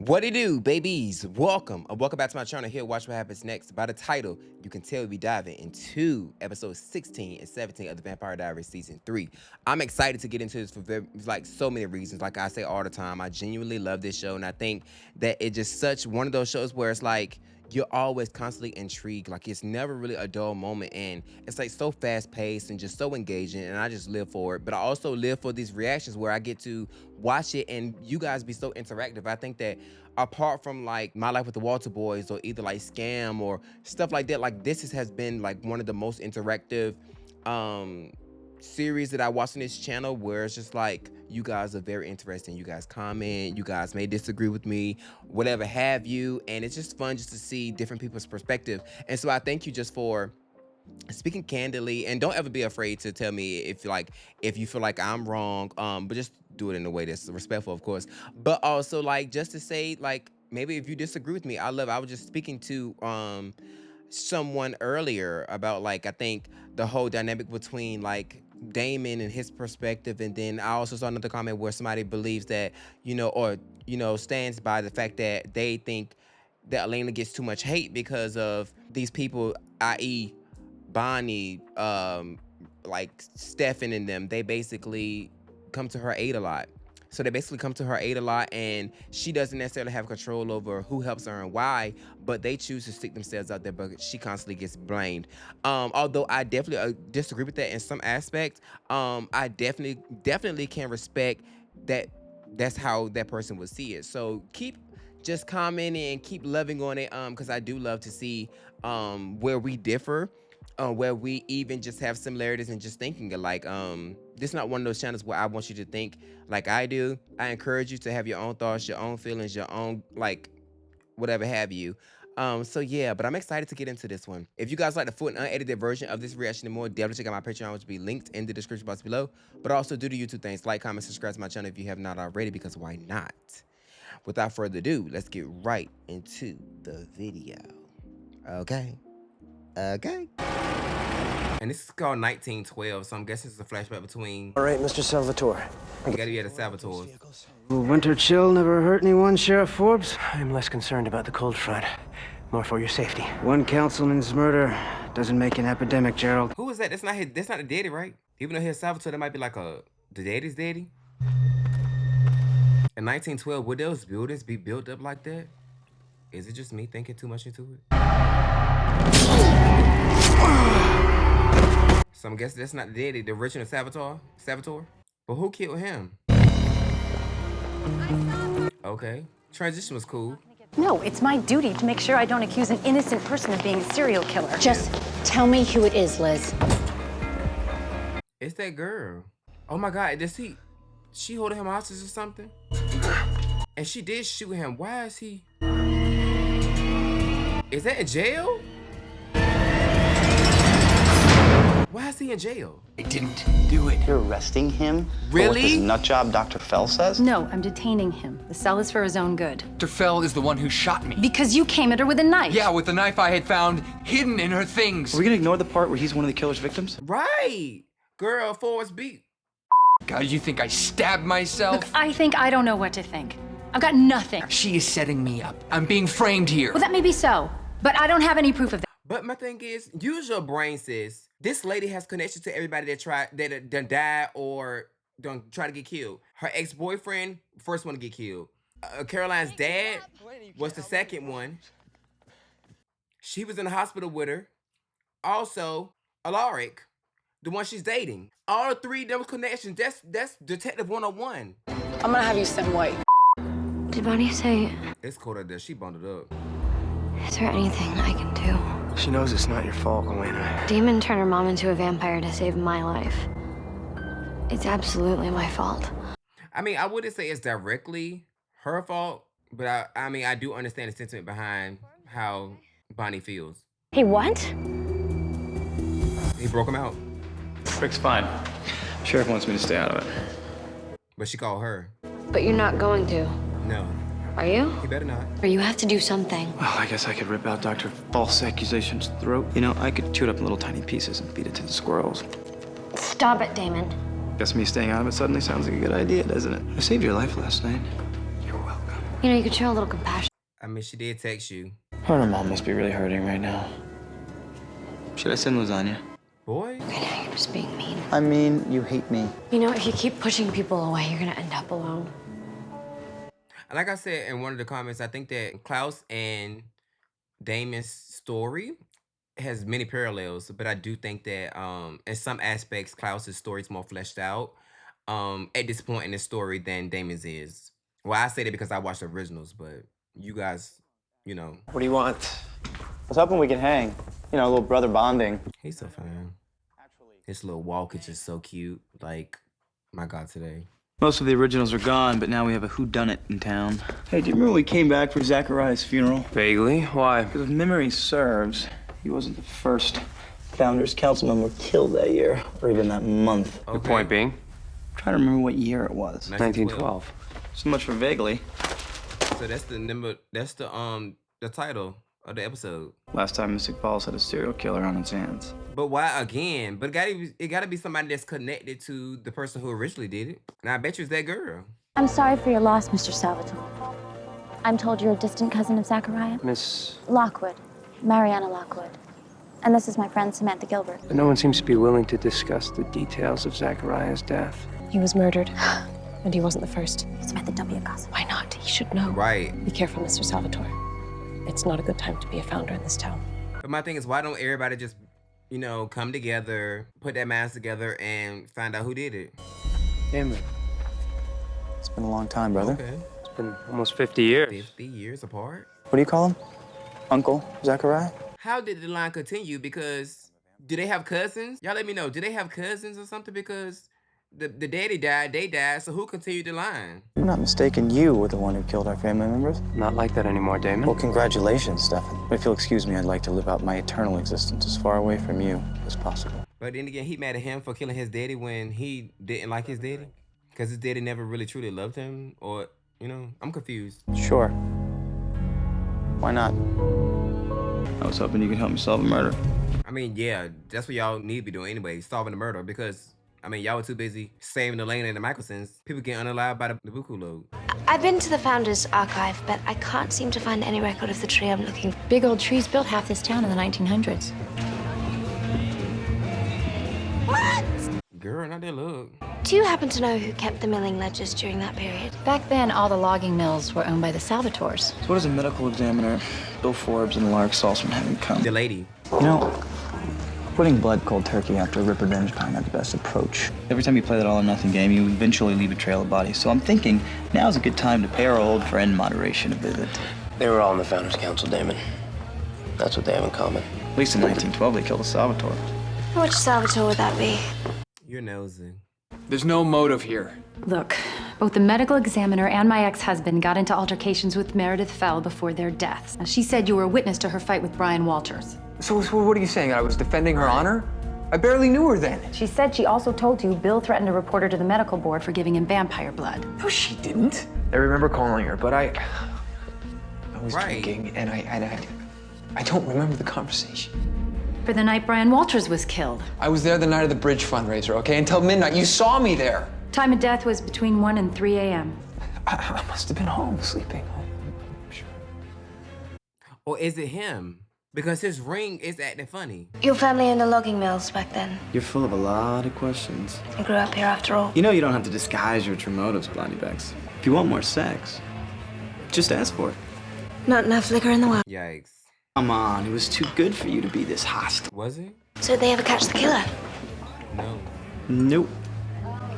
What it do, babies? Welcome back to my channel. Here, watch what happens next. By the title, you can tell we diving into episodes 16 and 17 of the Vampire Diaries season 3. I'm excited to get into this for so many reasons. Like I say all the time, I genuinely love this show, and I think that it's just such one of those shows where it's like you're always constantly intrigued. Like it's never really a dull moment, and it's like so fast paced and just so engaging, and I just live for it. But I also live for these reactions where I get to watch it and you guys be so interactive. I think that apart from like My Life with the Walter Boys or either like Scam or stuff like that, like this has been like one of the most interactive series that I watch on this channel, where it's just like you guys are very interesting. You guys comment, you guys may disagree with me, whatever have you, and it's just fun just to see different people's perspective. And so I thank you just for speaking candidly, and don't ever be afraid to tell me if you feel like I'm wrong, but just do it in a way that's respectful, of course, but also like just to say, like, maybe if you disagree with me, I was just speaking to someone earlier about, like, I think the whole dynamic between like Damon and his perspective, and then I also saw another comment where somebody believes that, stands by the fact that they think that Elena gets too much hate because of these people, i.e. Bonnie, like Stefan and them. They basically come to her aid a lot. So they basically come to her aid a lot, and she doesn't necessarily have control over who helps her and why, but they choose to stick themselves out there, but she constantly gets blamed. Although I definitely disagree with that in some aspects, I definitely can respect that that's how that person would see it. So keep just commenting and keep loving on it, because I do love to see where we differ, where we even just have similarities and just thinking alike. This is not one of those channels where I want you to think like I do. I encourage you to have your own thoughts, your own feelings, your own, like, whatever have you. So yeah, but I'm excited to get into this one. If you guys like the full and unedited version of this reaction and more, definitely check out my Patreon, which will be linked in the description box below. But also do the YouTube things, like, comment, subscribe to my channel if you have not already, because why not? Without further ado, let's get right into the video. Okay. And this is called 1912, so I'm guessing it's a flashback between... All right, Mr. Salvatore. You gotta be at the Salvatore. Winter chill never hurt anyone, Sheriff Forbes. I'm less concerned about the cold front. More for your safety. One councilman's murder doesn't make an epidemic, Gerald. Who is that? That's not the daddy, right? Even though he's Salvatore, that might be like the daddy's daddy. In 1912, would those buildings be built up like that? Is it just me thinking too much into it? So I'm guessing that's not the daddy, the original Salvatore. But who killed him? Okay. Transition was cool. No, it's my duty to make sure I don't accuse an innocent person of being a serial killer. Just tell me who it is, Liz. It's that girl. Oh my God, she holding him hostage or something? And she did shoot him. Why is he? Is that in jail? Why is he in jail? I didn't do it. You're arresting him? Really? For what this nut job Dr. Fell says? No, I'm detaining him. The cell is for his own good. Dr. Fell is the one who shot me. Because you came at her with a knife. Yeah, with the knife I had found hidden in her things. Are we gonna ignore the part where he's one of the killer's victims? Right. Girl, Forrest beat. God, you think I stabbed myself? Look, I think I don't know what to think. I've got nothing. She is setting me up. I'm being framed here. Well, that may be so, but I don't have any proof of that. But my thing is, use your brain, sis. This lady has connection to everybody that done died or done try to get killed. Her ex-boyfriend, first one to get killed. Caroline's dad was the second one. She was in the hospital with her. Also, Alaric, the one she's dating. All three of those connections. That's Detective 101. I'm gonna have you sent white. Did Bonnie say, It's cold out there. She bundled up. is there anything I can do? She knows it's not your fault, Elena. Damon turned her mom into a vampire to save my life. It's absolutely my fault. I mean, I wouldn't say it's directly her fault, but I mean, I do understand the sentiment behind how Bonnie feels. Hey, what? He broke him out, Rick's fine. Sheriff wants me to stay out of it. but she called her. But you're not going to, No, are you? he better not. Or you have to do something. Well, I guess I could rip out Dr. False Accusation's throat. You know, I could chew it up in little tiny pieces and feed it to the squirrels. Stop it, Damon. Guess me staying out of it suddenly sounds like a good idea, doesn't it? I saved your life last night. You're welcome. You know, you could show a little compassion. I mean, she did text you. Her and her mom must be really hurting right now. Should I send lasagna? Boy. I know you're just being mean. I mean, you hate me. You know, if you keep pushing people away, you're gonna end up alone. Like I said in one of the comments, I think that Klaus and Damon's story has many parallels, but I do think that in some aspects Klaus's story is more fleshed out at this point in the story than Damon's is. Well, I say that because I watched the originals, but you guys, you know. What do you want? I was hoping we could hang. You know, a little brother bonding. He's so fun. His little walk is just so cute. Like, my God, today. Most of the originals are gone, but now we have a whodunit in town. Hey, do you remember when we came back for Zachariah's funeral? Vaguely. Why? Because if memory serves, he wasn't the first Founders Council member killed that year, or even that month. The point being? I'm trying to remember what year it was. 1912. So much for vaguely. So that's the number. That's the title of the episode. Last time Mystic Falls had a serial killer on its hands. But why again? But it gotta be somebody that's connected to the person who originally did it. And I bet you it's that girl. I'm sorry for your loss, Mr. Salvatore. I'm told you're a distant cousin of Zachariah. Miss... Lockwood. Mariana Lockwood. And this is my friend Samantha Gilbert. But no one seems to be willing to discuss the details of Zachariah's death. He was murdered. And he wasn't the first. Samantha, don't be a gossip. Why not? He should know. Right. Be careful, Mr. Salvatore. It's not a good time to be a founder in this town. But my thing is, why don't everybody just, you know, come together, put their minds together, and find out who did it? Damon. It's been a long time, brother. Okay. It's been almost 50 years. 50 years apart? What do you call him? Uncle Zachariah? How did the line continue? Because, do they have cousins? Y'all let me know. Do they have cousins or something? Because the daddy died, they died, so who continued the line? You're not mistaken. You were the one who killed our family members. Not like that anymore, Damon. Well, congratulations, Stefan. If you'll excuse me, I'd like to live out my eternal existence as far away from you as possible. But then again, he mad at him for killing his daddy when he didn't like his daddy? Because his daddy never really truly loved him? Or, you know, I'm confused. Sure. Why not? I was hoping you could help me solve a murder. I mean, yeah, that's what y'all need to be doing anyway, solving the murder. Because, I mean, y'all were too busy saving Elena and the Michelsons. People get unalive by the buku load. I've been to the Founders Archive, but I can't seem to find any record of the tree I'm looking for. Big old trees built half this town in the 1900s. Girl, not that look. Do you happen to know who kept the milling ledgers during that period? Back then, all the logging mills were owned by the Salvatores. So what does a medical examiner, Bill Forbes, and Alaric Salzman have in common? The lady. You know, putting blood cold turkey after a rip revenge time not the best approach. Every time you play that all or nothing game, you eventually leave a trail of bodies. So I'm thinking now's a good time to pay our old friend Moderation a visit. They were all in the Founders Council, Damon. That's what they have in common. At least in 1912, they killed a Salvatore. Which Salvatore would that be? You're nosy. There's no motive here. Look, both the medical examiner and my ex-husband got into altercations with Meredith Fell before their deaths. Now, she said you were a witness to her fight with Brian Walters. So what are you saying? I was defending her honor? I barely knew her then. She said she also told you Bill threatened to report her to the medical board for giving him vampire blood. No, she didn't. I remember calling her, but I was Right. drinking, and I don't remember the conversation. For the night Brian Walters was killed. I was there the night of the bridge fundraiser, okay? Until midnight. You saw me there. Time of death was between 1 and 3 a.m. I must have been home, sleeping. I'm sure. Or is it him? Because his ring is acting funny. Your family in the logging mills back then. You're full of a lot of questions. I grew up here after all. You know you don't have to disguise your true motives, Blondiebex. If you want more sex, just ask for it. Not enough liquor in the world. Yikes. Come on, it was too good for you to be this hostile. Was it? So did they ever catch the killer? No. Nope.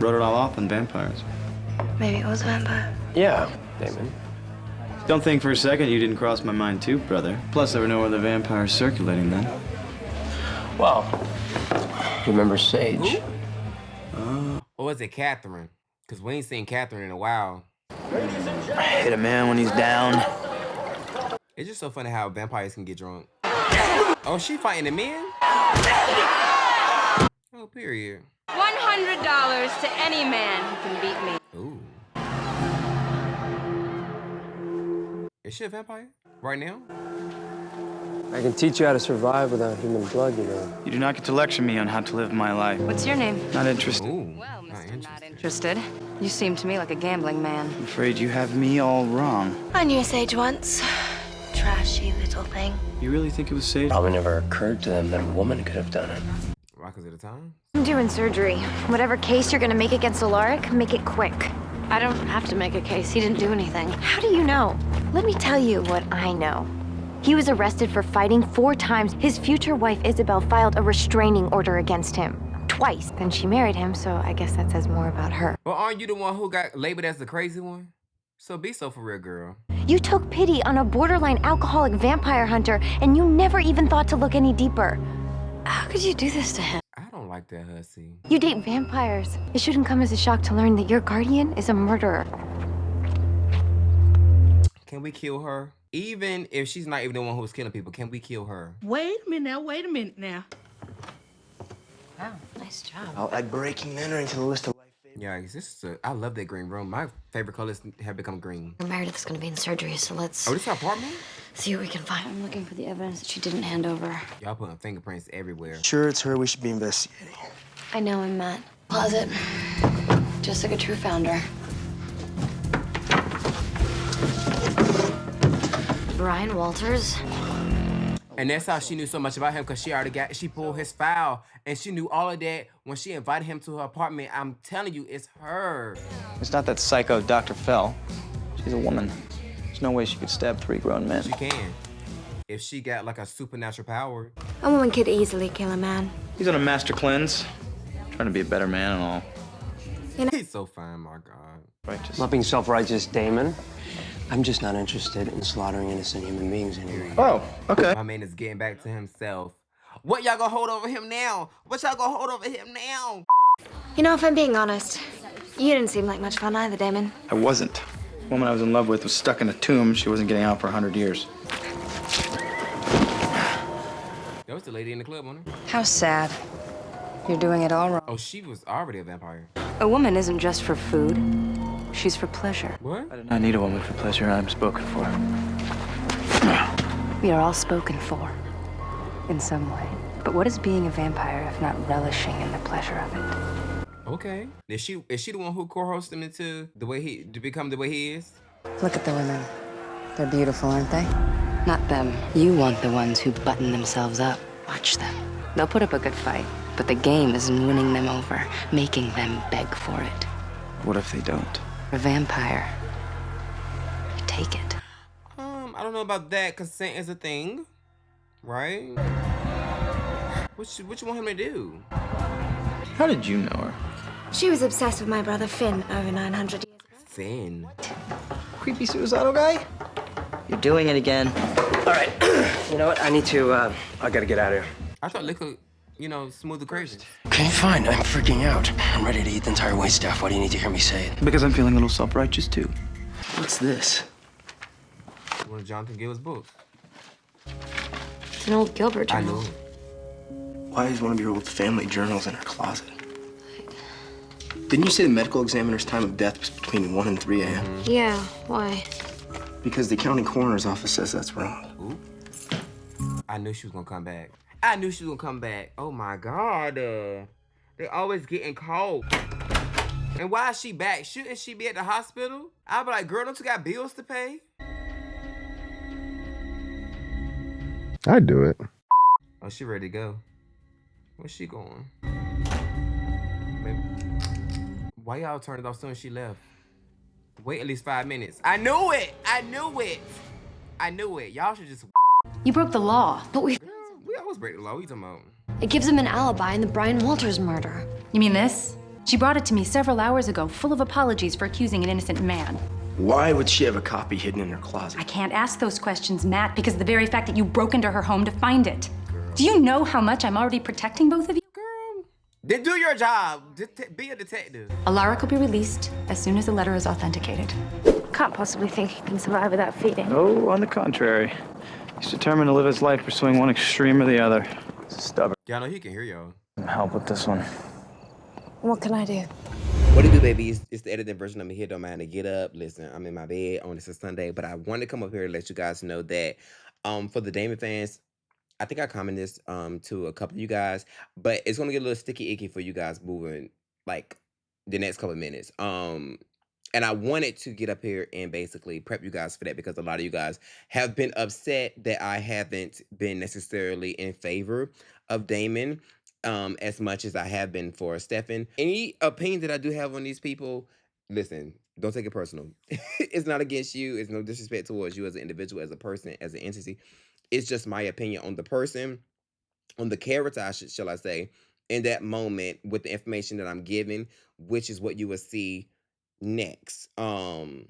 Wrote it all off on vampires. Maybe it was a vampire. Yeah, Damon. Don't think for a second you didn't cross my mind too, brother. Plus, there were no other vampires circulating then. Well, remember Sage? Or was it Catherine? Because we ain't seen Catherine in a while. Hit a man when he's down. It's just so funny how vampires can get drunk. Oh, she fighting the men? Oh, period. $100 to any man who can beat me. Ooh. Is she a vampire? Right now? I can teach you how to survive without human blood, you know. You do not get to lecture me on how to live my life. What's your name? Not interested. Ooh, Well, not Mr. Not interested. Interested. You seem to me like a gambling man. I'm afraid you have me all wrong. I knew Sage once. Trashy little thing. You really think it was safe? Probably never occurred to them that a woman could have done it. Rockers at a time. I'm doing surgery. Whatever case you're gonna make against Alaric, make it quick. I don't have to make a case. He didn't do anything. How do you know? Let me tell you what I know. He was arrested for fighting 4 times. His future wife, Isabel, filed a restraining order against him. Twice. Then she married him, so I guess that says more about her. Well, aren't you the one who got labeled as the crazy one? So be so for real, girl. You took pity on a borderline alcoholic vampire hunter, and you never even thought to look any deeper. How could you do this to him? I don't like that hussy. You date vampires. It shouldn't come as a shock to learn that your guardian is a murderer. Can we kill her? Even if she's not even the one who was killing people, can we kill her? Wait a minute now. Wow, nice job. I'll add breaking and entering to the list of life favorites. Yeah, this is I love that green room. My favorite colors have become green. Meredith's gonna be in surgery, so let's Oh, this is her apartment? see what we can find. I'm looking for the evidence that she didn't hand over. Y'all putting fingerprints everywhere. Sure, it's her we should be investigating. I know him, Matt. Closet. Jessica True found her. Brian Walters. And that's how she knew so much about him, because she pulled his file, and she knew all of that when she invited him to her apartment. I'm telling you, it's her. It's not that psycho Dr. Fell. She's a woman. There's no way she could stab 3 grown men. She can. If she got like a supernatural power. A woman could easily kill a man. He's on a master cleanse. Trying to be a better man and all. He's so fine, my God. Righteous. Not being self-righteous, Damon. I'm just not interested in slaughtering innocent human beings anymore. Oh, okay. My man is getting back to himself. What y'all gonna hold over him now? What y'all gonna hold over him now? You know, if I'm being honest, you didn't seem like much fun either, Damon. I wasn't. The woman I was in love with was stuck in a tomb. She wasn't getting out for 100 years. That was the lady in the club, wasn't it? How sad. You're doing it all wrong. Oh, she was already a vampire. A woman isn't just for food. She's for pleasure. What? I did not need a woman for pleasure. I'm spoken for. We are all spoken for, in some way. But what is being a vampire if not relishing in the pleasure of it? Okay. Is she the one who coerced him into to become the way he is? Look at the women. They're beautiful, aren't they? Not them. You want the ones who button themselves up. Watch them. They'll put up a good fight, but the game is in winning them over, making them beg for it. What if they don't? A vampire. You take it. I don't know about that. Consent is a thing, right? What you want him to do? How did you know her? She was obsessed with my brother Finn over 900 years ago. Finn. Creepy suicidal guy? You're doing it again. All right. You know what? I need to, I gotta get out of here. I thought liquor, smooth the crazy. Okay, fine. I'm freaking out. I'm ready to eat the entire waitstaff. Why do you need to hear me say it? Because I'm feeling a little self-righteous, too. What's this? One of Jonathan Gil's books. It's an old Gilbert I journal. know. Why is one of your old family journals in her closet? Didn't you say the medical examiner's time of death was between 1 and 3 a.m.? Yeah, why? Because the county coroner's office says that's wrong. Ooh. I knew she was gonna come back. I knew she was gonna come back. Oh my God. They always getting cold. And why is she back? Shouldn't she be at the hospital? I'd be like, girl, don't you got bills to pay? I'd do it. Oh, she ready to go. Where's she going? Maybe. Why y'all turned it off as soon as she left? Wait at least 5 minutes. I knew it! I knew it! I knew it. Y'all should just... You broke the law. But We always break the law. What you talking about? it gives him an alibi in the Brian Walters murder. You mean this? She brought it to me several hours ago, full of apologies for accusing an innocent man. Why would she have a copy hidden in her closet? I can't ask those questions, Matt, because of the very fact that you broke into her home to find it. Do you know how much I'm already protecting both of you? Girl. Then do your job. Be a detective. Alaric will be released as soon as the letter is authenticated. Can't possibly think he can survive without feeding. Oh, on the contrary. He's determined to live his life pursuing one extreme or the other. He's stubborn. Y'all know he can hear y'all. Help with this one. What can I do? What it do, baby? It's the edited version of me here. Don't mind to get up. Listen, I'm in my bed on this Sunday, but I wanted to come up here to let you guys know that for the Damon fans, I think I commented this to a couple of you guys, but it's gonna get a little sticky icky for you guys moving like the next couple of minutes. And I wanted to get up here and basically prep you guys for that because a lot of you guys have been upset that I haven't been necessarily in favor of Damon as much as I have been for Stefan. Any opinion that I do have on these people, listen, don't take it personal. It's not against you. It's no disrespect towards you as an individual, as a person, as an entity. It's just my opinion on the person, on the character, shall I say, in that moment with the information that I'm giving, which is what you will see next. I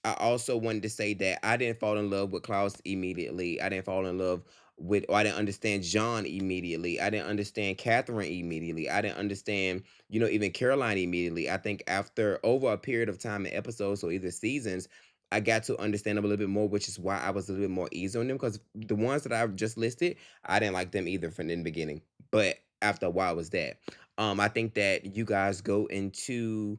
also wanted to say that I didn't fall in love with Klaus immediately. I didn't fall in love with, or I didn't understand John immediately. I didn't understand Catherine immediately. I didn't understand, even Caroline immediately. I think after over a period of time in episodes or either seasons, I got to understand them a little bit more, which is why I was a little bit more easy on them. Because the ones that I've just listed, I didn't like them either from the beginning. But after a while, it was that. I think that you guys go into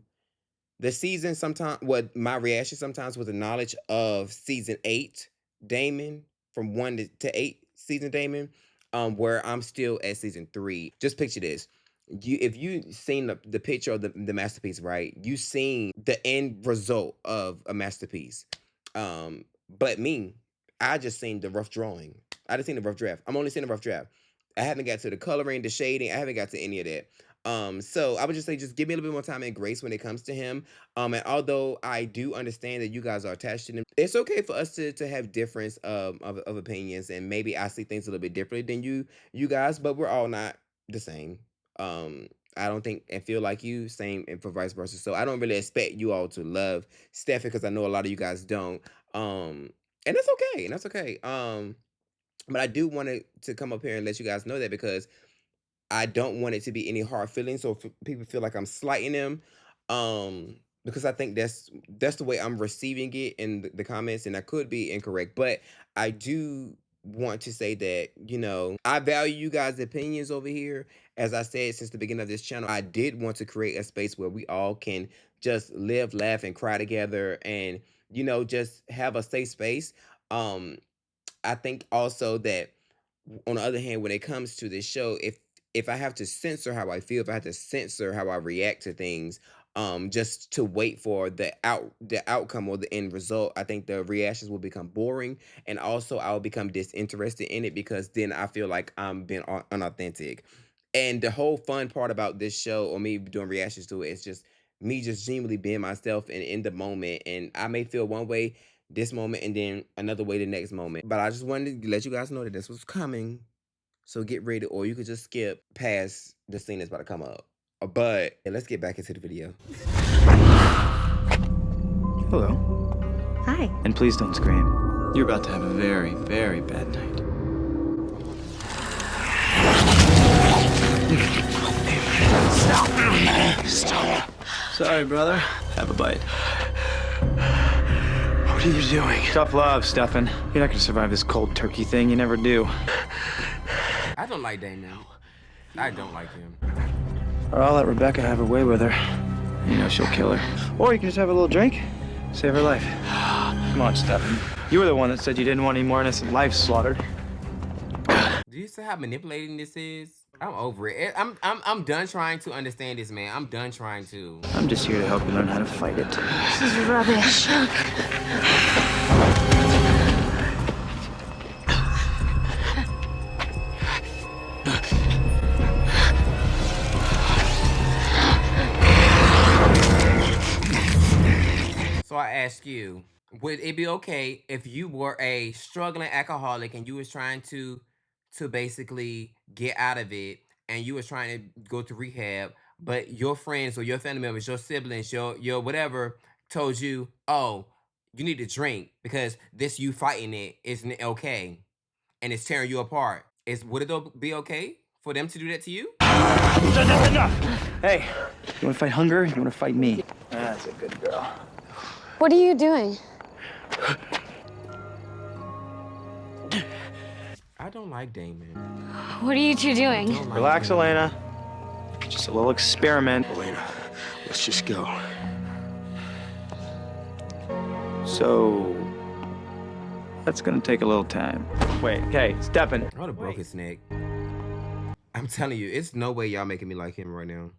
the season sometimes, what my reaction sometimes was the knowledge of season 8 Damon, from 1 to 8 season Damon, where I'm still at season 3. Just picture this. If you seen the picture of the masterpiece, right? You seen the end result of a masterpiece. But me, I just seen the rough drawing. I just seen the rough draft. I'm only seeing the rough draft. I haven't got to the coloring, the shading. I haven't got to any of that. So I would just say, just give me a little bit more time and grace when it comes to him. And although I do understand that you guys are attached to him, it's okay for us to have difference of opinions, and maybe I see things a little bit differently than you guys, but we're all not the same. I don't think and feel like you, same, and for vice versa. So I don't really expect you all to love Stefan because I know a lot of you guys don't. And that's okay. And that's okay. But I do want to come up here and let you guys know that because I don't want it to be any hard feelings or people feel like I'm slighting them. Because I think that's the way I'm receiving it in the comments, and I could be incorrect, but I do want to say that, I value you guys' opinions over here. As I said since the beginning of this channel, I did want to create a space where we all can just live, laugh, and cry together and, just have a safe space. I think also that on the other hand, when it comes to this show, if I have to censor how I feel, if I have to censor how I react to things, just to wait for the outcome or the end result, I think the reactions will become boring, and also I'll become disinterested in it because then I feel like I'm being unauthentic. And the whole fun part about this show, or me doing reactions to it, is just me just genuinely being myself and in the moment. And I may feel one way this moment and then another way the next moment. But I just wanted to let you guys know that this was coming. So get ready, or you could just skip past the scene that's about to come up. But let's get back into the video. Hello. Hi. And please don't scream. You're about to have a very, very bad night. Stop. Sorry, brother. Have a bite. What are you doing? Tough love, Stefan. You're not gonna survive this cold turkey thing. You never do. I don't like Damon. I don't like him. Or I'll let Rebekah have her way with her. You know she'll kill her. Or you can just have a little drink, save her life. Come on, Stefan. You were the one that said you didn't want any more innocent lives slaughtered. Do you see how manipulating this is? I'm over it. I'm done trying to understand this, man. I'm done trying to. I'm just here to help you learn how to fight it. This is rubbish. So I ask you, would it be okay if you were a struggling alcoholic and you was trying to basically get out of it, and you was trying to go to rehab, but your friends or your family members, your siblings, your whatever told you, oh, you need to drink because this you fighting it isn't okay and it's tearing you apart. Would it be okay for them to do that to you? Enough! Hey, you wanna fight hunger? You wanna fight me? That's a good girl. What are you doing? I don't like Damon. What are you two doing? Relax, Elena. Just a little experiment. Elena, let's just go. So, That's gonna take a little time. Wait, okay, Stefan. I would have broke his neck. I'm telling you, it's no way y'all making me like him right now.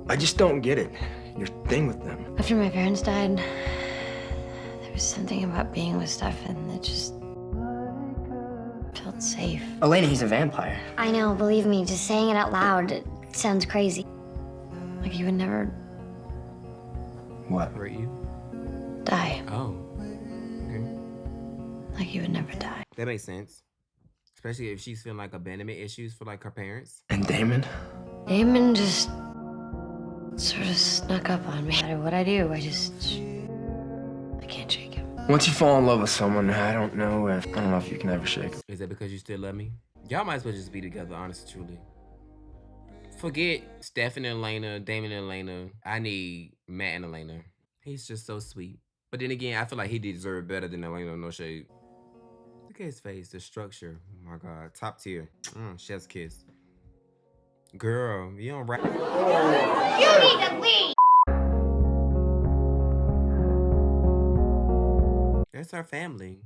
I just don't get it. Your thing with them. After my parents died, there was something about being with Stefan that just felt safe. Elena, he's a vampire. I know, believe me, just saying it out loud, it sounds crazy. Like he would never What? Hurt you? die. Oh. Okay. Like he would never die. That makes sense. Especially if she's feeling like abandonment issues for like her parents. And Damon? Damon just sort of snuck up on me. No matter what I do, I can't shake him. Once you fall in love with someone, I don't know if you can ever shake them. Is that because you still love me? Y'all might as well just be together, honestly, truly. Forget Stefan and Elena, Damon and Elena. I need Matt and Elena. He's just so sweet. But then again, I feel like he deserved better than Elena, no shade. Look at his face, the structure. Oh my God, top tier. Chef's kiss. Girl, you don't rap. You need to leave! That's our family.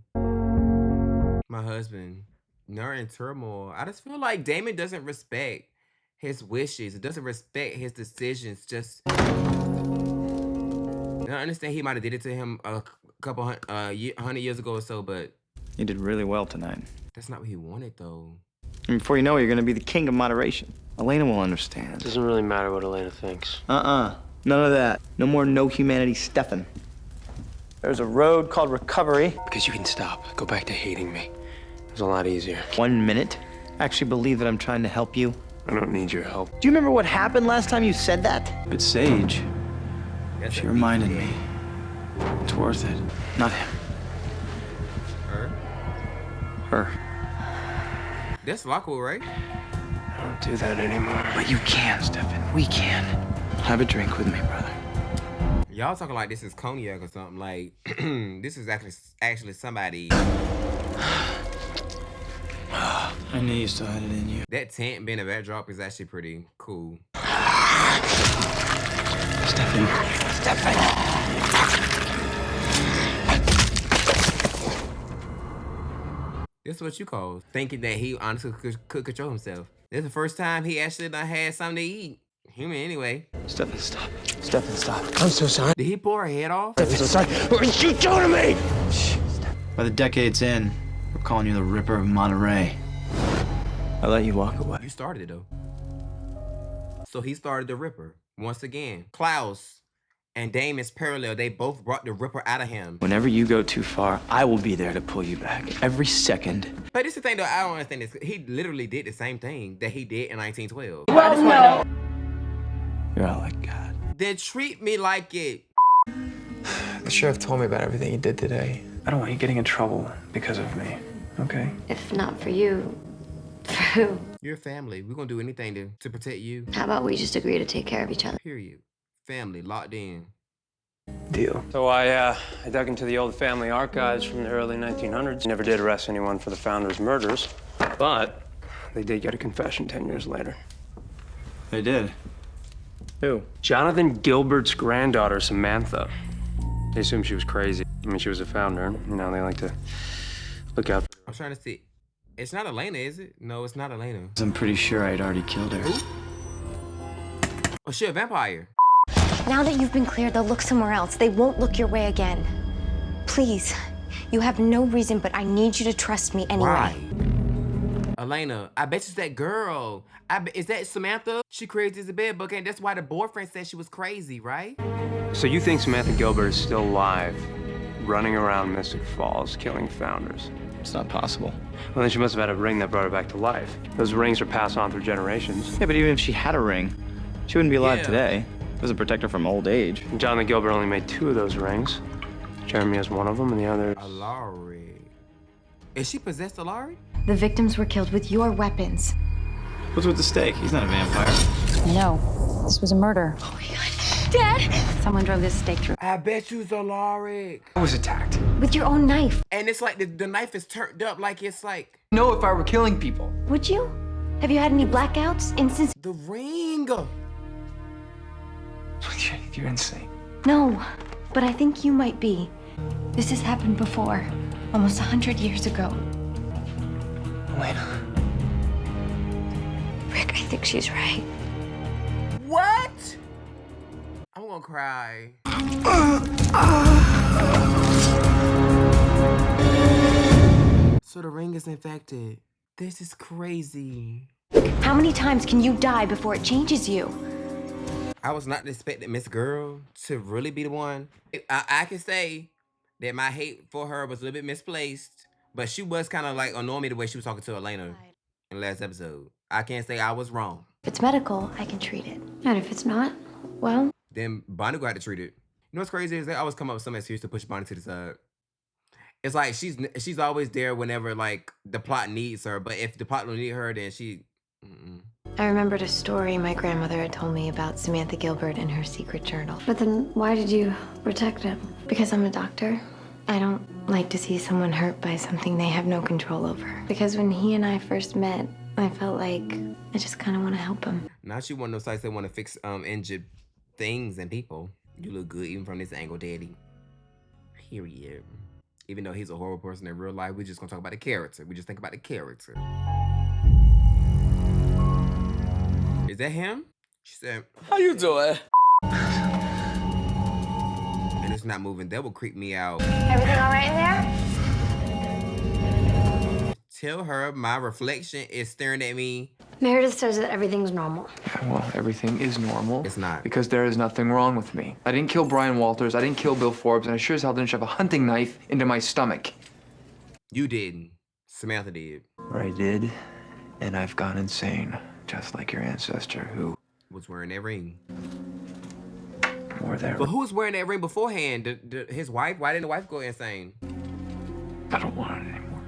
My husband, they're in turmoil. I just feel like Damon doesn't respect his wishes. It doesn't respect his decisions. Just, I understand he might have did it to him a couple 100 years ago or so, but You did really well tonight. that's not what he wanted, though. And before you know it, you're gonna be the king of moderation. Elena will understand. It doesn't really matter what Elena thinks. None of that. No more no humanity Stefan. There's a road called recovery. Because you can stop. Go back to hating me. It's a lot easier. 1 minute. Actually believe that I'm trying to help you. I don't need your help. Do you remember what happened last time you said that? But Sage, That's she a reminded BTA. me. It's worth it. Not him. Her? Her. That's Lockwood, right? I don't do that anymore. But you can, Stefan. We can. Have a drink with me, brother. Y'all talking like this is cognac or something. Like, this is actually somebody. I knew you still had it in you. That tent being a backdrop is actually pretty cool. Stefan. This is what you call thinking that he honestly could control himself. This is the first time he actually done had something to eat. Human anyway. Stefan, stop. Stefan, stop. I'm so sorry. Did he pull her head off? Stefan, so sorry. What are you doing to me? By the decade's end, we're calling you the Ripper of Monterey. I let you walk away. You started it though. So he started the Ripper. Once again, Klaus and Damon's parallel, they both brought the Ripper out of him. Whenever you go too far, I will be there to pull you back. Every second. But this is the thing though, I don't understand this. He literally did the same thing that he did in 1912. Well, no. You're all like God. Then treat me like it. The sheriff told me about everything he did today. I don't want you getting in trouble because of me, okay? If not for you, for who? You're family. We're gonna do anything to protect you. How about we just agree to take care of each other? Period. Family, locked in. Deal. So I dug into the old family archives from the early 1900s. Never did arrest anyone for the founder's murders, but they did get a confession 10 years later. They did. Who? Jonathan Gilbert's granddaughter, Samantha. They assumed she was crazy. I mean, she was a founder. You know, they like to look out for her. I'm trying to see. It's not Elena, is it? No, it's not Elena. I'm pretty sure I'd already killed her. Oh, shit, a vampire. Now that you've been cleared, they'll look somewhere else. They won't look your way again. Please, you have no reason, but I need you to trust me anyway. Why? Elena, I bet it's that girl. Is that Samantha? She crazy as a bed, but that's why the boyfriend said she was crazy, right? So you think Samantha Gilbert is still alive, running around Mystic Falls, killing founders? It's not possible. Well, then she must have had a ring that brought her back to life. Those rings are passed on through generations. Yeah, but even if she had a ring, she wouldn't be alive Yeah. today. It was a protector from old age. Jonathan Gilbert only made 2 of those rings. Jeremy has one of them, and the other. Alaric. Is she possessed, Alaric? The victims were killed with your weapons. What's with the stake? He's not a vampire. No, this was a murder. Oh my God. Dad! Someone drove this stake through. I bet you's Alaric. I was attacked. With your own knife. And it's like the knife is turned up like it's like No, if I were killing people. Would you? Have you had any blackouts? Instance? the ring. You're insane. No, but I think you might be. This has happened before. Almost 100 years ago. Elena. Rick, I think she's right. What? I'm gonna cry. So the ring is infected. This is crazy. How many times can you die before it changes you? I was not expecting Miss Girl to really be the one. I can say that my hate for her was a little bit misplaced, but she was kind of like annoying me the way she was talking to Elena in the last episode. I can't say I was wrong. If it's medical, I can treat it. And if it's not, well... Then Bonnie got to treat it. You know what's crazy is they always come up with some excuse to push Bonnie to the side. It's like she's always there whenever like the plot needs her, but if the plot don't need her, then she... I remembered a story my grandmother had told me about Samantha Gilbert and her secret journal. But then why did you protect him? Because I'm a doctor. I don't like to see someone hurt by something they have no control over. Because when he and I first met, I felt like I just kind of want to help him. Now she one of those sites that want to fix injured things and people. You look good even from this angle, daddy. Period. Even though he's a horrible person in real life, we're just gonna talk about the character. We just think about the character. Is that him? She said, "How you doing?" And it's not moving. That will creep me out. Everything all right in there? Tell her my reflection is staring at me. Meredith says that everything's normal. Yeah, well, everything is normal. It's not. Because there is nothing wrong with me. I didn't kill Brian Walters, I didn't kill Bill Forbes, and I sure as hell didn't shove a hunting knife into my stomach. You didn't. Samantha did. Or I did, and I've gone insane. Just like your ancestor who... was wearing that ring. wore that But who was wearing that ring beforehand? His wife? Why didn't the wife go insane? I don't want it anymore.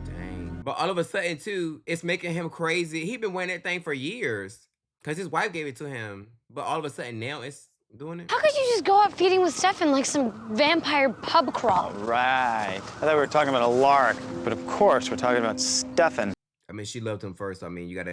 Dang. But all of a sudden, too, it's making him crazy. He been wearing that thing for years. Because his wife gave it to him. But all of a sudden, now it's doing it. How could you just go out feeding with Stefan like some vampire pub crawl? Right. I thought we were talking about Alaric, but of course we're talking about Stefan. I mean, she loved him first. I mean, you gotta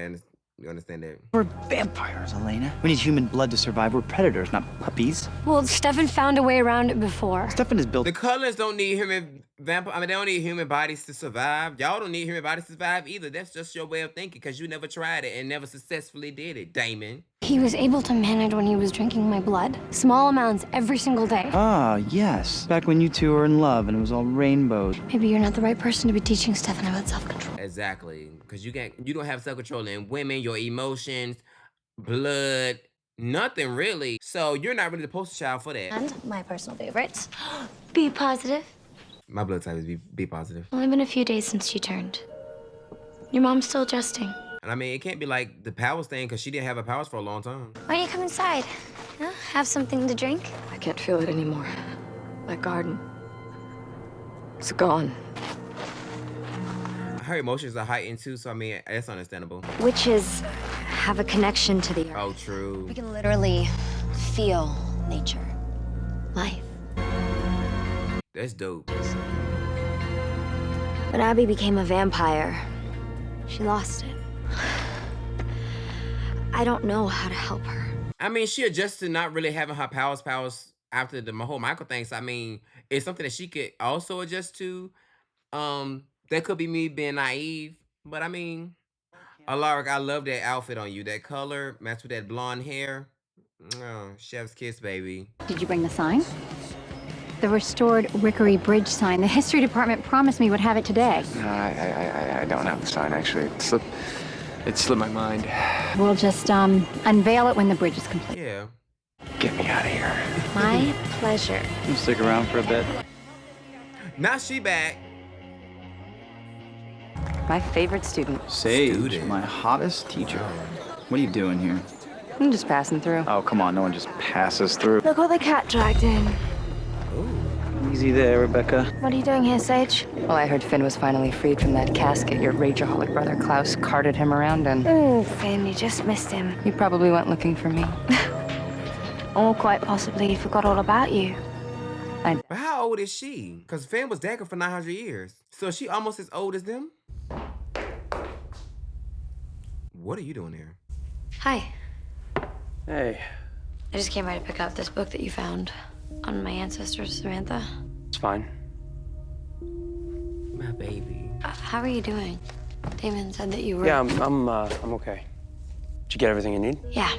understand that. We're vampires, Elena. We need human blood to survive. We're predators, not puppies. Well, Stefan found a way around it before. Stefan is built... The Cullens don't need human vampire. I mean, they don't need human bodies to survive. Y'all don't need human bodies to survive either. That's just your way of thinking because you never tried it and never successfully did it, Damon. He was able to manage when he was drinking my blood. Small amounts every single day. Ah, yes. Back when you two were in love and it was all rainbows. Maybe you're not the right person to be teaching Stefan about self-control. Exactly. Because you don't have self-control in women, your emotions, blood, nothing really. So you're not really the poster child for that. And my personal favorites. Be positive. My blood type is be positive. Only been a few days since she turned. Your mom's still adjusting. And I mean, it can't be like the powers thing because she didn't have her powers for a long time. Why don't you come inside? Huh? Have something to drink? I can't feel it anymore. That garden. It's gone. Her emotions are heightened too, so I mean, that's understandable. Witches have a connection to the earth. Oh, true. We can literally feel nature, life. That's dope. When Abby became a vampire, she lost it. I don't know how to help her. I mean, she adjusted to not really having her powers after the whole Michael thing. So I mean, it's something that she could also adjust to. That could be me being naive, but I mean, Alaric, I love that outfit on you. That color matched with that blonde hair. Oh, chef's kiss, baby. Did you bring the sign? The restored Rickery Bridge sign. The history department promised me would have it today. No, I don't have the sign, actually. It slipped my mind. We'll just unveil it when the bridge is complete. Yeah. Get me out of here. My pleasure. You stick around for a bit. Now she back. My favorite student. Sage, my hottest teacher. What are you doing here? I'm just passing through. Oh, come on, no one just passes through. Look what the cat dragged in. Easy there, Rebekah. What are you doing here, Sage? Well, I heard Finn was finally freed from that casket your rageaholic brother Klaus carted him around in. Oh, Finn, you just missed him. He probably went looking for me. Or quite possibly he forgot all about you. But how old is she? Because Finn was Dagger for 900 years. So is she almost as old as them? What are you doing here? Hi. Hey. I just came by to pick up this book that you found on my ancestors, Samantha. It's fine. baby. How are you doing? Damon said that you were... Yeah, I'm okay. Did you get everything you need? Yeah.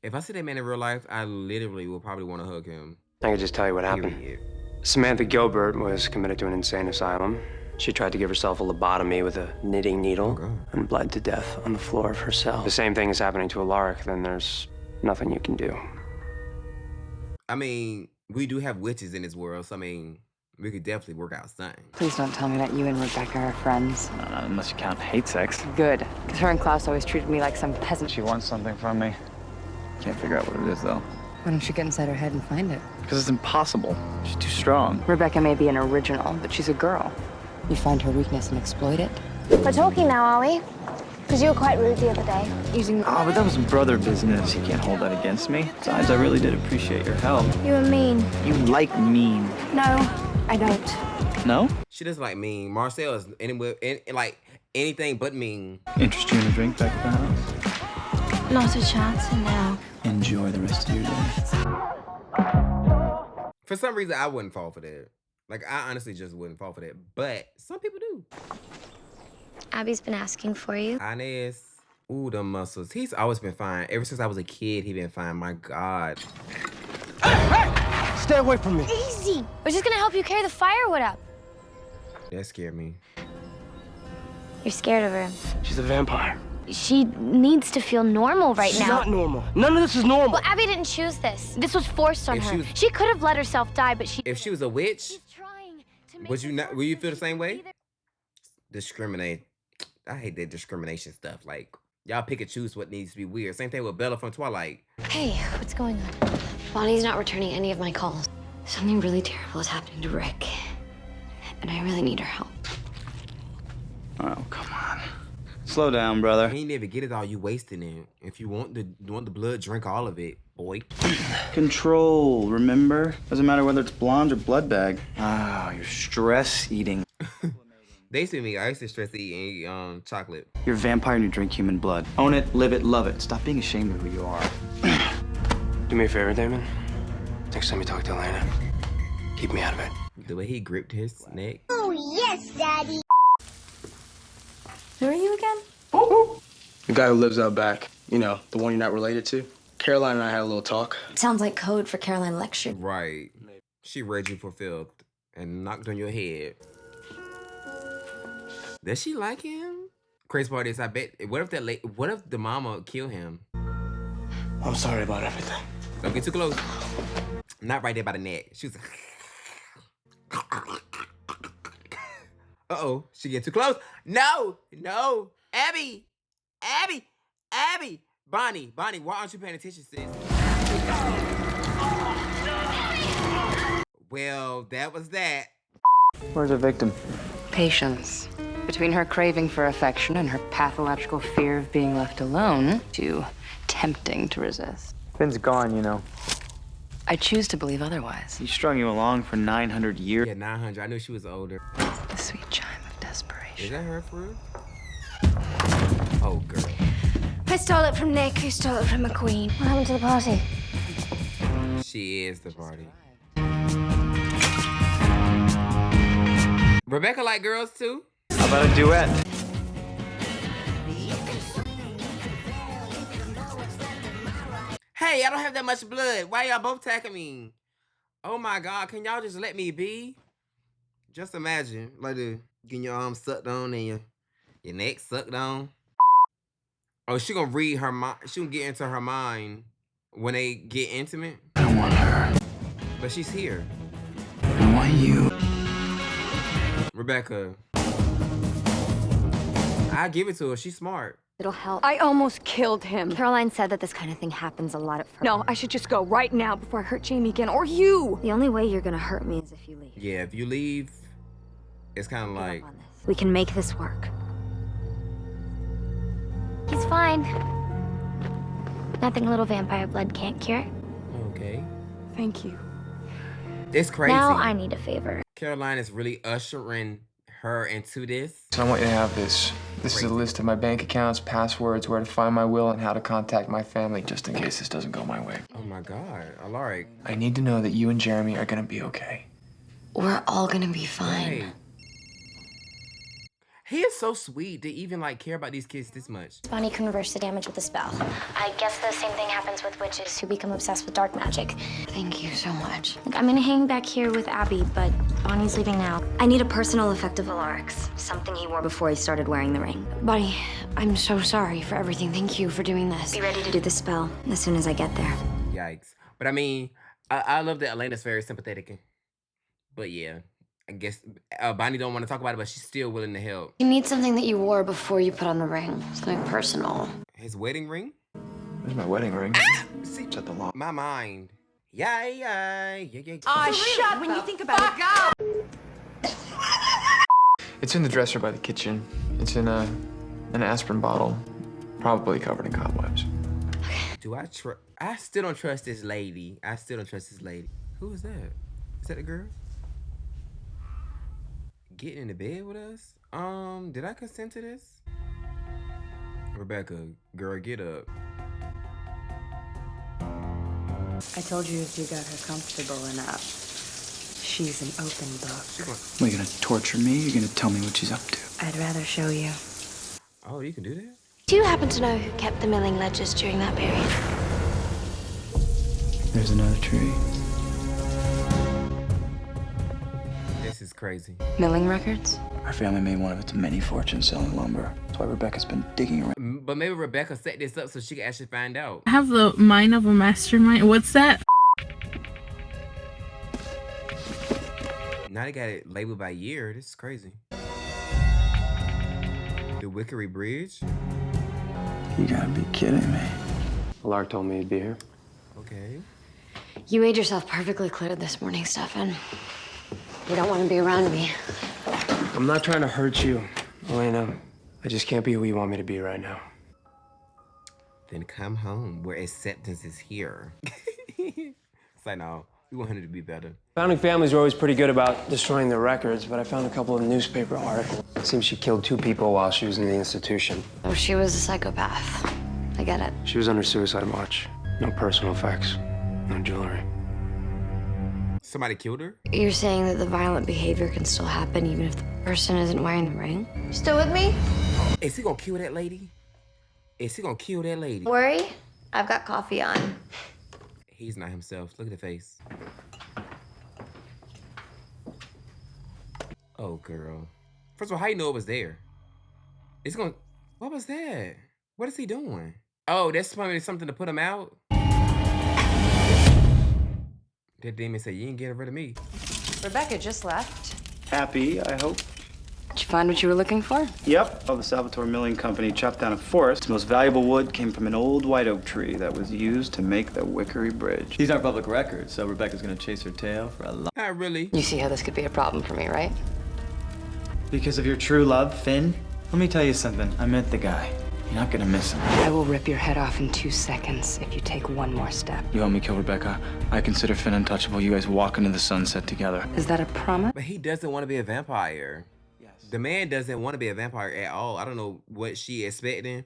If I see that man in real life, I literally will probably want to hug him. I can just tell you what happened. Period. Samantha Gilbert was committed to an insane asylum. She tried to give herself a lobotomy with a knitting needle and bled to death on the floor of her cell. The same thing is happening to Alaric, then there's nothing you can do. I mean, we do have witches in this world, so I mean, we could definitely work out something. Please don't tell me that you and Rebekah are friends. Not unless you count hate sex. Good, because her and Klaus always treated me like some peasant. She wants something from me. Can't figure out what it is, though. Why don't you get inside her head and find it? Because it's impossible. She's too strong. Rebekah may be an original, but she's a girl. You find her weakness and exploit it. We're talking now, are we? Because you were quite rude the other day, using... Oh, but that was brother business. You can't hold that against me. Besides, I really did appreciate your help. You were mean. You like mean. No, I don't. No? She doesn't like mean. Marcel is anywhere, like anything but mean. Interest you in a drink back at the house? Not a chance now. Enjoy the rest of your day. For some reason, I wouldn't fall for that. Like, I honestly just wouldn't fall for that. But some people do. Abby's been asking for you. Inez. Ooh, the muscles. He's always been fine. Ever since I was a kid, he been fine. My God. Hey! Stay away from me. Easy. I was just gonna help you carry the firewood up. That scared me. You're scared of her. She's a vampire. She needs to feel normal right She's now. not normal. None of this is normal. Well, Abby didn't choose this. This was forced on her. She could have let herself die, but she... If she was a witch, would you not? Will you feel the same way? Discriminate. I hate that discrimination stuff. Like, y'all pick and choose what needs to be weird. Same thing with Bella from Twilight. Hey, what's going on? Bonnie's not returning any of my calls. Something really terrible is happening to Rick. And I really need her help. Oh, come on. Slow down, brother. You ain't never get it all. You wasting it. If you want the blood, drink all of it, boy. Control, remember? Doesn't matter whether it's blonde or blood bag. Ah, you're stress eating. They see me. I used to stress eat chocolate. You're a vampire and you drink human blood. Own it, live it, love it. Stop being ashamed of who you are. Do me a favor, Damon. Next time you talk to Elena, keep me out of it. The way he gripped his neck. Oh, yes, Daddy. Who are you again? The guy who lives out back. You know, the one you're not related to. Caroline and I had a little talk. Sounds like code for Caroline lecture. Right. She read you for filth and knocked on your head. Does she like him? Crazy part is, I bet. What if the mama killed him? I'm sorry about everything. Don't get too close. Not right there by the neck. She was. Uh-oh, she get too close. No, no, Abby, Bonnie, why aren't you paying attention, sis? Well, that was that. Where's the victim? Patience. Between her craving for affection and her pathological fear of being left alone, too tempting to resist. Finn's gone, you know. I choose to believe otherwise. He strung you along for 900 years. Yeah, 900. I knew she was older. The sweet chime of desperation. Is that her for real? Oh, girl. I stole it from Nick, who stole it from a queen. What happened to the party? She is the party. Rebekah like girls too? How about a duet? Hey, I don't have that much blood. Why y'all both attacking me? Oh my God, can y'all just let me be? Just imagine, like getting your arms sucked on and your neck sucked on. Oh, she gonna read her mind. She gonna get into her mind when they get intimate. I don't want her. But she's here. I want you. Rebekah. I give it to her. She's smart. It'll help. I almost killed him. Caroline said that this kind of thing happens a lot at first. No, I should just go right now before I hurt Jamie again, or you! The only way you're gonna hurt me is if you leave. Yeah, if you leave, it's kind of like... We can make this work. He's fine. Nothing a little vampire blood can't cure. Okay. Thank you. It's crazy. Now I need a favor. Caroline is really ushering her into this. So I want you to have this. This is a list of my bank accounts, passwords, where to find my will, and how to contact my family, just in case this doesn't go my way. Oh my God, Alaric. I need to know that you and Jeremy are gonna be okay. We're all gonna be fine. Hey. He is so sweet to even like care about these kids this much. Bonnie can reverse the damage with a spell. I guess the same thing happens with witches who become obsessed with dark magic. Thank you so much. Look, I'm gonna hang back here with Abby, but Bonnie's leaving now. I need a personal effect of Alaric's. Something he wore before he started wearing the ring. Bonnie, I'm so sorry for everything. Thank you for doing this. Be ready to do the spell as soon as I get there. Yikes. But I mean, I love that Elena's very sympathetic. But yeah, I guess Bonnie don't want to talk about it, but she's still willing to help. You need something that you wore before you put on the ring. Something personal. His wedding ring? Where's my wedding ring? See, it's at the lock. My mind. Yeah. Shut when you think about it. It's in the dresser by the kitchen. It's in an aspirin bottle, probably covered in cobwebs. Do I trust? I still don't trust this lady. Who is that? Is that the girl? Getting in the bed with us? Did I consent to this? Rebekah, girl, get up. I told you if you got her comfortable enough. She's an open book. Are you gonna torture me? You're gonna tell me what she's up to? I'd rather show you. Oh, you can do that? Do you happen to know who kept the milling ledgers during that period? There's another tree. This is crazy. Milling records? Our family made one of its many fortunes selling lumber. That's why Rebekah's been digging around. But maybe Rebekah set this up so she can actually find out. I have the mind of a mastermind. What's that? Now they got it labeled by year. This is crazy. The Wickery Bridge? You gotta be kidding me. Alaric told me he'd be here. Okay. You made yourself perfectly clear this morning, Stefan. You don't want to be around me. I'm not trying to hurt you, Elena. I just can't be who you want me to be right now. Then come home where acceptance is here. It's like, no, we want him to be better. Founding families are always pretty good about destroying their records, but I found a couple of newspaper articles. It seems she killed 2 people while she was in the institution. Oh, she was a psychopath. I get it. She was under suicide watch. No personal effects, no jewelry. Somebody killed her? You're saying that the violent behavior can still happen even if the person isn't wearing the ring? You still with me? Is he gonna kill that lady? Worry? I've got coffee on. He's not himself. Look at the face. Oh, girl. First of all, how you know it was there? What was that? What is he doing? Oh, that's probably something to put him out? That demon said, you ain't getting rid of me. Rebekah just left. Happy, I hope. Did you find what you were looking for? Yep. The Salvatore Milling Company chopped down a forest. The most valuable wood came from an old white oak tree that was used to make the Wickery Bridge. These aren't public records, so Rebekah's gonna chase her tail for a long. Not really. You see how this could be a problem for me, right? Because of your true love, Finn? Let me tell you something. I met the guy. You're not gonna miss him. I will rip your head off in 2 seconds if you take one more step. You help me kill Rebekah. I consider Finn untouchable. You guys walk into the sunset together. Is that a promise? But he doesn't want to be a vampire. Yes. The man doesn't want to be a vampire at all. I don't know what she expecting.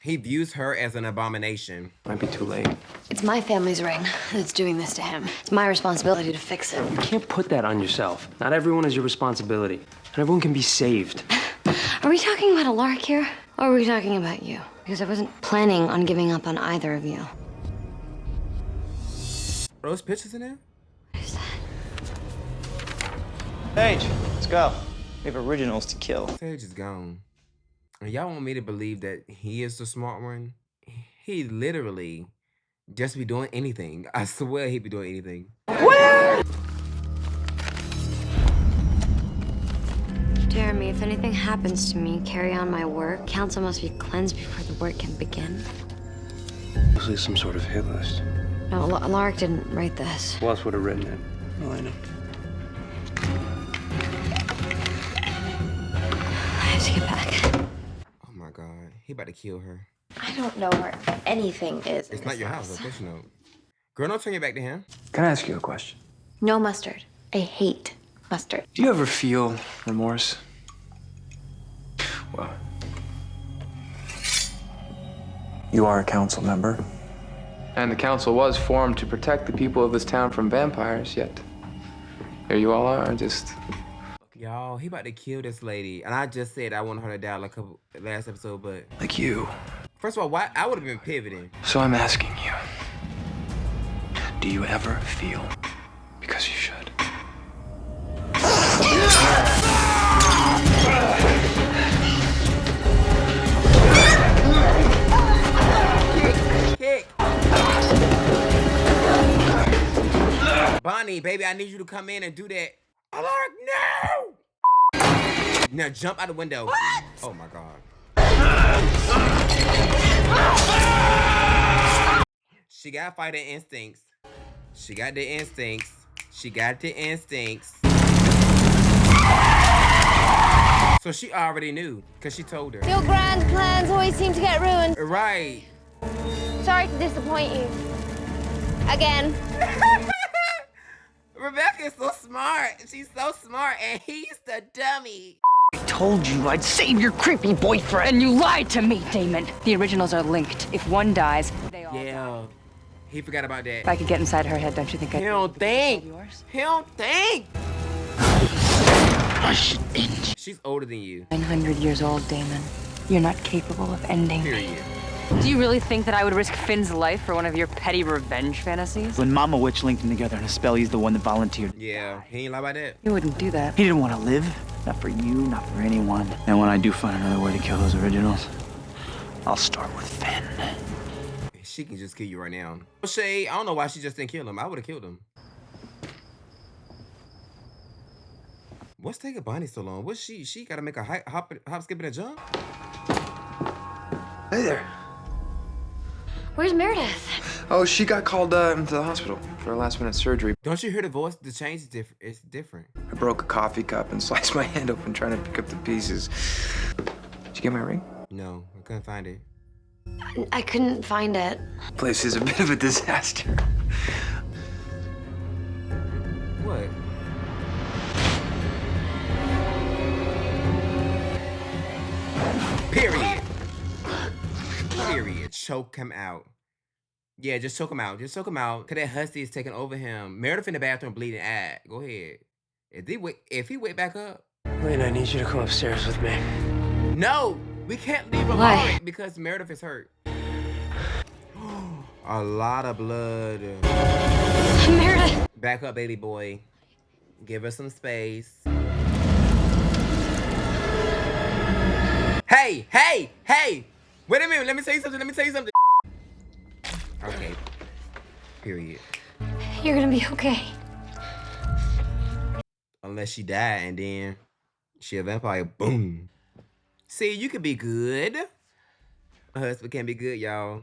He views her as an abomination. Might be too late. It's my family's ring that's doing this to him. It's my responsibility to fix it. You can't put that on yourself. Not everyone is your responsibility. Not everyone can be saved. Are we talking about Alaric here? Or are we talking about you? Because I wasn't planning on giving up on either of you. Are those pictures in there? What is that? Paige, let's go. We have originals to kill. Sage is gone. And y'all want me to believe that he is the smart one? He literally just be doing anything. I swear he'd be doing anything. Jeremy, if anything happens to me, carry on my work. Council must be cleansed before the work can begin. Usually some sort of hit list. No, Alaric didn't write this. Who else would have written it? Elena. I have to get back. Oh my God, he about to kill her. I don't know where anything is. It's not your house, of course you know. Girl, don't turn your back to him. Can I ask you a question? No mustard. I hate mustard. Do you ever feel remorse? Well, you are a council member. And the council was formed to protect the people of this town from vampires, yet here you all are, just Y'all, he about to kill this lady. And I just said I wanted her to die like last episode, but... Like you. First of all, why? I would have been pivoting. So I'm asking you, do you ever feel? Because you should. Kick. Bonnie, baby, I need you to come in and do that. Alaric, no! Now jump out the window. What? Oh my God. She got fighting instincts. She got the instincts. She got the instincts. So she already knew, because she told her. Your grand plans always seem to get ruined. Right. Sorry to disappoint you. Again. Rebekah is so smart. She's so smart, and he's the dummy. I told you I'd save your creepy boyfriend. And you lied to me, Damon. The originals are linked. If one dies, they all die. He forgot about that. If I could get inside her head, don't you think I'd... He don't think. He don't think. I should end you. She's older than you. 900 years old, Damon. You're not capable of ending. Period. Do you really think that I would risk Finn's life for one of your petty revenge fantasies? When Mama Witch linked them together in a spell, he's the one that volunteered. Yeah, he ain't lie about that. He wouldn't do that. He didn't want to live. Not for you, not for anyone. And when I do find another way to kill those originals, I'll start with Finn. She can just kill you right now. Shay, I don't know why she just didn't kill him. I would have killed him. What's taking Bonnie so long? What's she gotta make a hop, skip, and a jump? Hey there. Where's Meredith? Oh, she got called into the hospital for a last-minute surgery. Don't you hear the voice? The change is different. It's different. I broke a coffee cup and sliced my hand open trying to pick up the pieces. Did you get my ring? No, I couldn't find it. I couldn't find it. Place is a bit of a disaster. What? Period. Period. Choke him out. Yeah, just choke him out. Just choke him out. Cause that hussy is taking over him. Meredith in the bathroom bleeding out. Go ahead. If he wake back up. Elena, I need you to come upstairs with me. No! We can't leave Alaric because Meredith is hurt. A lot of blood. Meredith! Back up, baby boy. Give her some space. Hey! Hey! Hey! Wait a minute. Let me tell you something. Okay. Period. You're gonna be okay. Unless she died and then she a vampire. Boom. See, you can be good. A husband can be good, y'all.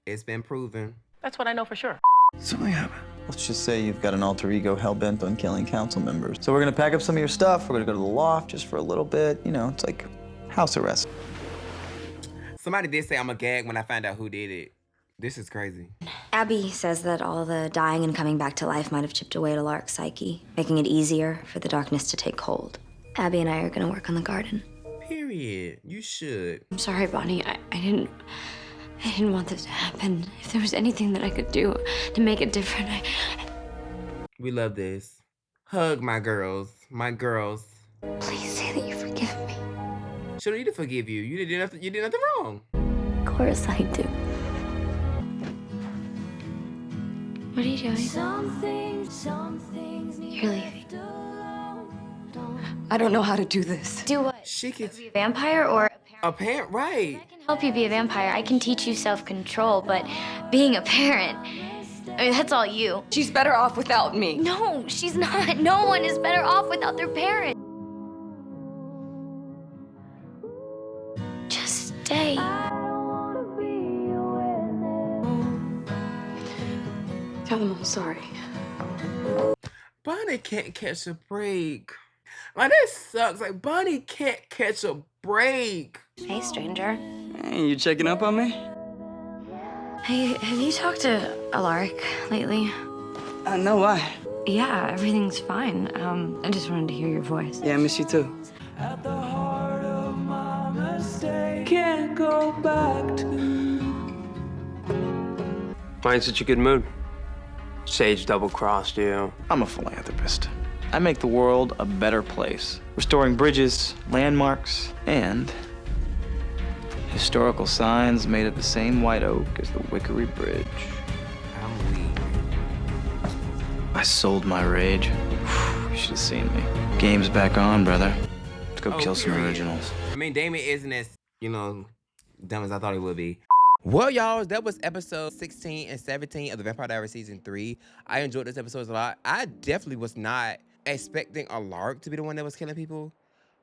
It's been proven. That's what I know for sure. Something happened. Let's just say you've got an alter ego hell-bent on killing council members. So we're gonna pack up some of your stuff. We're gonna go to the loft just for a little bit. You know, it's like house arrest. Somebody did say I'm a gag when I find out who did it. This is crazy. Abby says that all the dying and coming back to life might have chipped away at Alaric's psyche, making it easier for the darkness to take hold. Abby and I are gonna work on the garden. Period. You should. I'm sorry, Bonnie. I didn't want this to happen. If there was anything that I could do to make it different, We love this. Hug my girls. My girls. Please say that you forgive me. She don't need to forgive you. You did nothing wrong. Of course I do. What are you doing? You're leaving. I don't know how to do this. Do what? She could Be a vampire or a parent, right? I can help you be a vampire. I can teach you self-control, but being a parent, I mean, that's all you. She's better off without me. No, she's not. No one is better off without their parent. Just stay. Tell them I'm sorry. Bonnie can't catch a break. Like, that sucks. Like, Bonnie can't catch a break. Hey, stranger. Hey, you checking up on me? Hey, have you talked to Alaric lately? No, why? yeah, everything's fine. I just wanted to hear your voice. Yeah, I miss you too. At the heart of my mistake, can't go back to. Why in such a good mood? Sage double-crossed you. I'm a philanthropist. I make the world a better place, restoring bridges, landmarks, and historical signs made of the same white oak as the Wickery Bridge. I'm weak. I sold my rage. You should have seen me. Game's back on, brother. Let's go kill some originals. I mean, Damon isn't as, dumb as I thought he would be. Well, y'all, that was episode 16 and 17 of the Vampire Diaries season 3. I enjoyed this episode a lot. I definitely was not expecting Alaric to be the one that was killing people,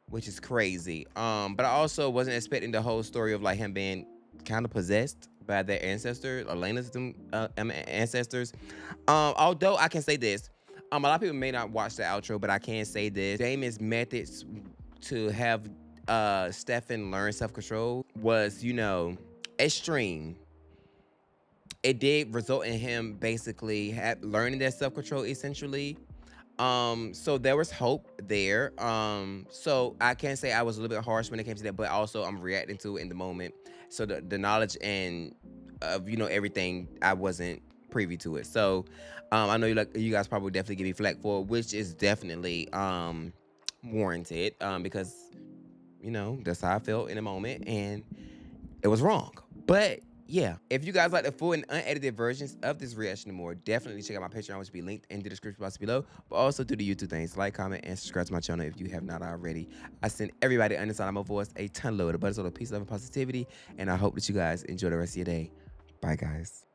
which is crazy. But I also wasn't expecting the whole story of like him being kind of possessed by their ancestors, Elena's ancestors. Although I can say this, a lot of people may not watch the outro, but I can say this: Damon's methods to have Stefan learn self-control was, extreme. It did result in him basically learning that self-control essentially. So there was hope there. So I can't say I was a little bit harsh when it came to that, but also I'm reacting to it in the moment. So the knowledge and of everything, I wasn't privy to it. So I know you guys probably definitely give me flack for it, which is definitely warranted, because that's how I felt in the moment, and it was wrong. But yeah, if you guys like the full and unedited versions of this reaction and more, definitely check out my Patreon, which will be linked in the description box below. But also do the YouTube things: like, comment, and subscribe to my channel if you have not already. I send everybody on this side of my voice a ton of love, a peace, love, and positivity, and I hope that you guys enjoy the rest of your day. Bye, guys.